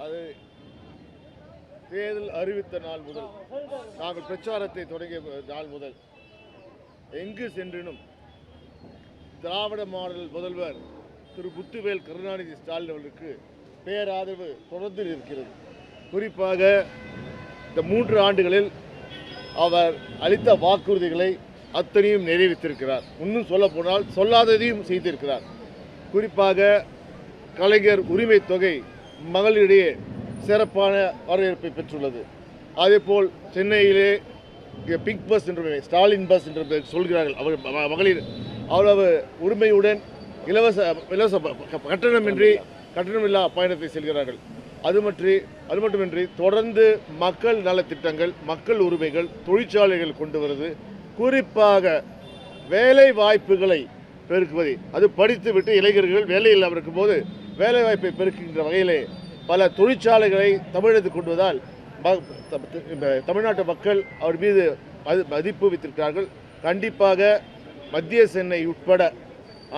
அது தேர்தல் அறிவித்த நாள் முதல், நாங்கள் பிரச்சாரத்தை தொடங்கிய நாள் முதல் எங்கு சென்றினும் திராவிட மாடல் முதல்வர் திரு முத்துவேல் கருணாநிதி ஸ்டாலின் அவர்களுக்கு பேராதரவு தொடர்ந்து இருக்கிறது. குறிப்பாக இந்த 3 ஆண்டுகளில் அவர் அளித்த வாக்குறுதிகளை அத்தனையும் நிறைவேற்றிருக்கிறார். இன்னும் சொல்ல போனால் சொல்லாததையும் செய்திருக்கிறார். குறிப்பாக கலைஞர் உரிமை தொகை மகளிரிடையே சிறப்பான வரவேற்பை பெற்றுள்ளது. அதேபோல் சென்னையிலே பிங்க் பஸ் என்று ஸ்டாலின் பஸ் என்று சொல்கிறார்கள். அவர் மகளிர் அவ்வளவு உரிமையுடன் இலவச கட்டணமில்லா பயணத்தை செல்கிறார்கள். அது மட்டுமின்றி தொடர்ந்து மக்கள் நலத்திட்டங்கள், மக்கள் உரிமைகள், தொழிற்சாலைகள் கொண்டு வருது. குறிப்பாக வேலை வாய்ப்புகளை பெருக்குவதை, அது படித்துவிட்டு இளைஞர்கள் வேலை இல்லாமல் இருக்கும்போது வேலை வாய்ப்பை பெருக்குகின்ற வகையிலே பல தொழிற்சாலைகளை தமிழகத்துக்கு கொண்டு வந்தால் தமிழ்நாட்டு மக்கள் அவர் மீது மதிப்பு வைத்திருக்கிறார்கள். கண்டிப்பாக மத்திய சென்னை உட்பட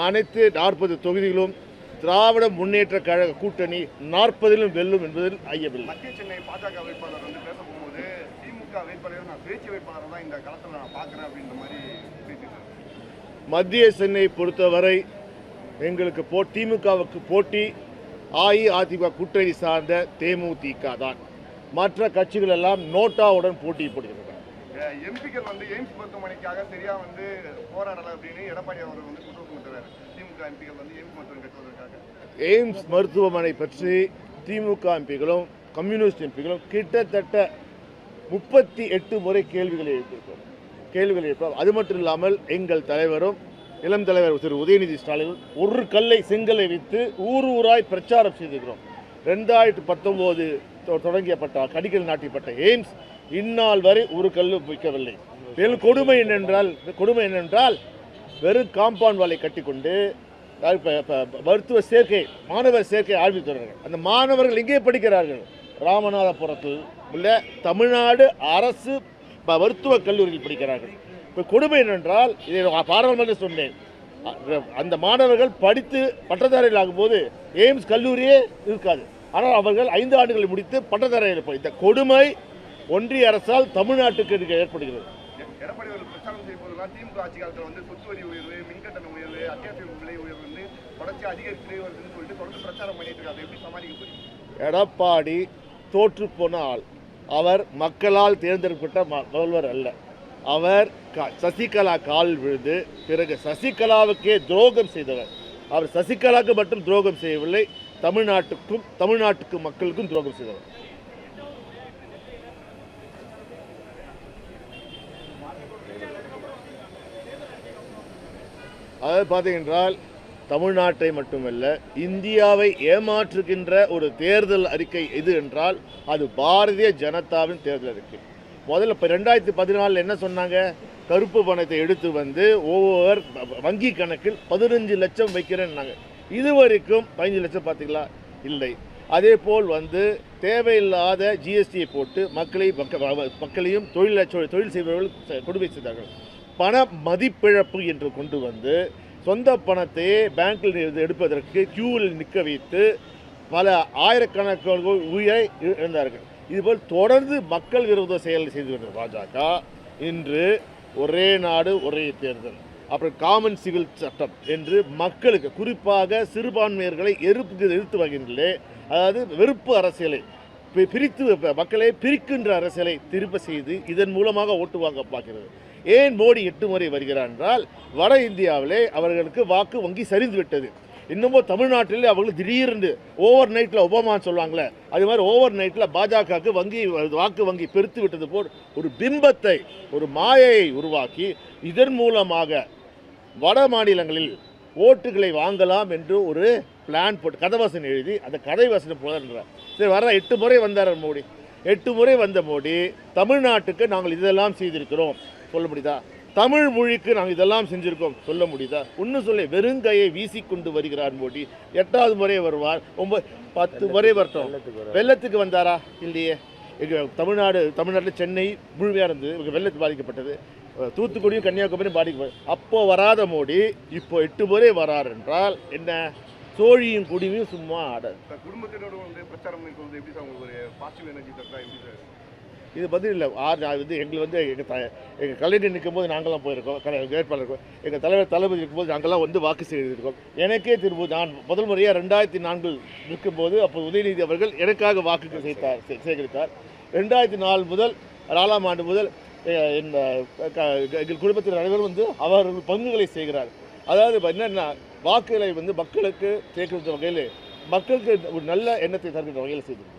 அனைத்து 40 தொகுதிகளும் திராவிட முன்னேற்ற கழக கூட்டணி 40லும் வெல்லும் என்பதில் ஐயமில்லை. மத்திய சென்னை பாஜக வேட்பாளர் வந்து பேச போகும்போது திமுக வேட்பாளர் நான் சுயேட்சை வேட்பாளர் தான் இந்த களத்தில் நான் பார்க்குறேன் அப்படின்ற மாதிரி பேசியிருக்காங்க. மத்திய சென்னை பொறுத்தவரை எங்களுக்கு திமுகவுக்கு போட்டி அஇஅதிமுக கூட்டணி சார்ந்த தேமுதிக தான். மற்ற கட்சிகள் எல்லாம் நோட்டாவுடன் போட்டி போடுகின்றன. எம்பிக்கள் வந்து எய்ம்ஸ் மருத்துவமனைக்காக சரியா வந்து போராடல அப்படின்னு எடப்பாடி அவர்கள் வந்து குற்றம் சுமத்துறாரு. திமுக எம்பிக்கள் வந்து எய்ம்ஸ் மருத்துவமனை கட்டுவதற்காக எய்ம்ஸ் மருத்துவமனை பற்றி திமுக எம்பிகளும் கம்யூனிஸ்ட் எம்பிகளும் கிட்டத்தட்ட 38 முறை கேள்விகளை எழுப்பியிருக்கிறோம். அது மட்டும் இல்லாமல் எங்கள் தலைவரும் இளம் தலைவர் திரு உதயநிதி ஸ்டாலின் ஒரு செங்கல்லை வைத்து ஊராய் பிரச்சாரம் செய்திருக்கிறோம். 2019 தொடங்கியப்பட்ட கடிக்கல் நாட்டிப்பட்ட எய்ம்ஸ் இந்நாள் வரை ஒரு கல்லு வைக்கவில்லை. மேலும் கொடுமை என்னென்றால் வெறும் காம்பவுண்ட் வாலை கட்டிக்கொண்டு மருத்துவ சேர்க்கை, மாணவர் சேர்க்கை ஆரம்பித்துள்ளார்கள். அந்த மாணவர்கள் எங்கே படிக்கிறார்கள்? ராமநாதபுரத்தில் உள்ள தமிழ்நாடு அரசு மருத்துவக் கல்லூரியில் படிக்கிறார்கள். இப்போ கொடுமை என்னென்றால், இதை பாராளுமன்றத்தில் சொன்னேன், அந்த மாணவர்கள் படித்து பட்டதாரிகள் ஆகும்போது எய்ம்ஸ் கல்லூரியே இருக்காது. ஆனால் அவர்கள் 5 ஆண்டுகளை முடித்து பட்டதாரிகள். இந்த கொடுமை ஒன்றிய அரசால் தமிழ்நாட்டுக்கு ஏற்படுகிறது. எடப்பாடி அவர்கள் பிரச்சாரம் செய்யும் போதெல்லாம் திமுக ஆட்சி காலத்தில் வந்து சொத்து வரி உயர்வு, மின்கட்டண உயர்வு, அத்தியாவசிய விலை உயர்வு வந்து தொடர்ச்சி அதிகரித்து வருதுன்னு சொல்லிட்டு தொடர்ந்து பிரச்சாரம் பண்ணிட்டு இருக்காங்க. எப்படி சமாளிக்க போறீங்க? எடப்பாடி தோற்று போனால் அவர் மக்களால் தேர்ந்தெடுக்கப்பட்ட முதல்வர் அல்ல. அவர் சசிகலா காலில் விழுந்து பிறகு சசிகலாவுக்கே துரோகம் செய்தவர். அவர் சசிகலாவுக்கு மட்டும் துரோகம் செய்யவில்லை, தமிழ்நாட்டுக்கு மக்களுக்கும் துரோகம் செய்தவர். அதாவது பார்த்தீங்கன்றால் தமிழ்நாட்டை மட்டுமல்ல இந்தியாவை ஏமாற்றுகின்ற ஒரு தேர்தல் அறிக்கை எது என்றால் அது பாரதிய ஜனதாவின் தேர்தல் அறிக்கை. முதல்ல இப்போ 2014 என்ன சொன்னாங்க? கருப்பு பணத்தை எடுத்து வந்து ஒவ்வொரு வங்கி கணக்கில் 15 லட்சம் வைக்கிறேன்னாங்க. இதுவரைக்கும் 15 லட்சம் பார்த்தீங்களா? இல்லை. அதே போல் வந்து தேவையில்லாத ஜிஎஸ்டியை போட்டு மக்களையும் தொழில் செய்பவர்கள் கொடுமை செய்தார்கள். பண மதிப்பிழப்பு என்று கொண்டு வந்து சொந்த பணத்தையே பேங்கில் எடுப்பதற்கு கியூவில் நிற்க வைத்து பல ஆயிரக்கணக்கான உயிரை இழந்தார்கள். இதுபோல் தொடர்ந்து மக்கள் விரோத செயல் செய்து வந்த பாஜக இன்று ஒரே நாடு ஒரே தேர்தல், அப்புறம் காமன் சிவில் சட்டம் என்று மக்களுக்கு குறிப்பாக சிறுபான்மையர்களை எதிர்த்து வருகின்றே, அதாவது வெறுப்பு அரசியலை மக்களை பிரிக்கின்ற அரசியலை திரும்ப செய்து இதன் மூலமாக ஓட்டு வாங்க பார்க்கிறது. ஏன் மோடி 8 முறை வருகிறார் என்றால் வட இந்தியாவிலே அவர்களுக்கு வாக்கு வங்கி சரிந்து விட்டது. இன்னமும் தமிழ்நாட்டிலே அவர்களுக்கு திடீர்னு ஓவர் நைட்டில் ஒபாமான்னு சொல்லுவாங்களே, அது மாதிரி ஓவர் நைட்டில் பாஜகவுக்கு வாக்கு வங்கி பெருத்து விட்டது போல் ஒரு பிம்பத்தை, ஒரு மாயையை உருவாக்கி இதன் மூலமாக வட மாநிலங்களில் ஓட்டுகளை வாங்கலாம் என்று ஒரு பிளான் போட்டு கதைவசனம் எழுதி அந்த கதைவசனம் போதார். சரி, வர 8 முறை வந்தார் மோடி. 8 முறை வந்த மோடி தமிழ்நாட்டுக்கு நாங்கள் இதெல்லாம் செய்திருக்கிறோம் சொல்ல முடியுதா? தமிழ் மொழிக்கு நாங்கள் இதெல்லாம் செஞ்சுருக்கோம் சொல்ல முடியுதா? ஒன்றும் சொல்ல, வெறுங்கையை வீசிக்கொண்டு வருகிறார் மோடி. 8வது முறை வருவார், 10 முறை வரட்டும். வெள்ளத்துக்கு வந்தாரா? இல்லையே. தமிழ்நாட்டில் சென்னை முழுமையாக இருந்தது, வெள்ளத்துக்கு பாதிக்கப்பட்டது. தூத்துக்குடியும் கன்னியாகுமரியும் பாதிக்கப்பட்டது. அப்போ வராத மோடி இப்போ 8 முறை வரார் என்றால் என்ன? சோழியும் குடிமையும் சும்மா ஆடாது. குடும்பத்தினோட வந்து பிரச்சாரம் மேற்கொள்வது எப்படி சார் உங்களுக்கு ஒரு பாசிட்டிவ் எனர்ஜி தரா எப்படி சார்? இது பதில் இல்லை. எங்களுக்கு எங்கள் கலைஞர் நிற்கும் போது நாங்களாம் போயிருக்கோம், வேட்பாளர் இருக்கோம். எங்கள் தலைவர் தளபதி இருக்கும்போது நாங்கள்லாம் வந்து வாக்கு செய்திருக்கோம். எனக்கே திரும்ப நான் முதல் முறையாக 2004 நிற்கும்போது அப்போ உதயநிதி அவர்கள் எனக்காக வாக்குகள் சேகரித்தார். 2004 முதல் 4ஆம் ஆண்டு முதல் எங்கள் குடும்பத்தில் அனைவரும் வந்து அவர்கள் பங்குகளை செய்கிறார். அதாவது என்னென்னா வாக்குகளை வந்து மக்களுக்கு சேர்க்கிற வகையில் மக்களுக்கு ஒரு நல்ல எண்ணத்தை தருகின்ற வகையில் செய்து